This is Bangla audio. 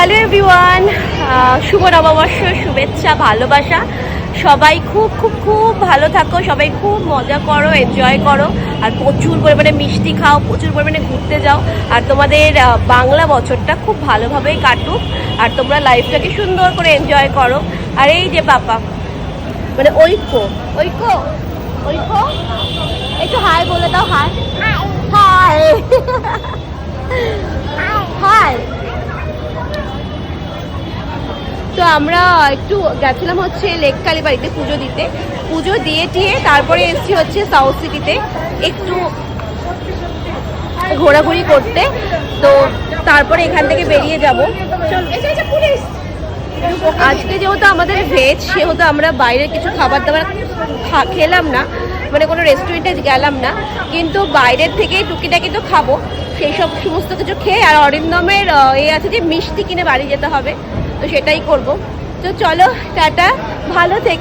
হ্যালো এভরিওয়ান, শুভ নববর্ষ, শুভেচ্ছা, ভালোবাসা। সবাই খুব খুব খুব ভালো থাকো, সবাই খুব মজা করো, এনজয় করো, আর প্রচুর পরিমাণে মিষ্টি খাও, প্রচুর পরিমাণে ঘুরতে যাও, আর তোমাদের বাংলা বছরটা খুব ভালোভাবেই কাটুক, আর তোমরা লাইফটাকে সুন্দর করে এনজয় করো। আর এই যে পাপা, মানে ঐক্য ঐক্য ঐক্য, একটু হাই বলে দাও। High high high. তো আমরা একটু গেছিলাম হচ্ছে লেক কালীবাড়িতে পুজো দিতে, পুজো দিয়ে টিয়ে তারপরে এসেছি হচ্ছে সাউথ সিটিতে একটু ঘোরাঘুরি করতে। তো তারপরে এখান থেকে বেরিয়ে যাব। আজকে যেহেতু আমাদের ভেজ, সেহেতু আমরা বাইরে কিছু খাবার দাবার খেলাম না, মানে কোনো রেস্টুরেন্টে গেলাম না, কিন্তু বাইরের থেকেই টুকিটাকি তো খাবো। সেই সব সমস্ত কিছু খেয়ে, আর অরিন্দমের আছে যে মিষ্টি কিনে বাড়ি যেতে হবে, তো সেটাই করব। তো চলো, টাটা, ভালো থেকো।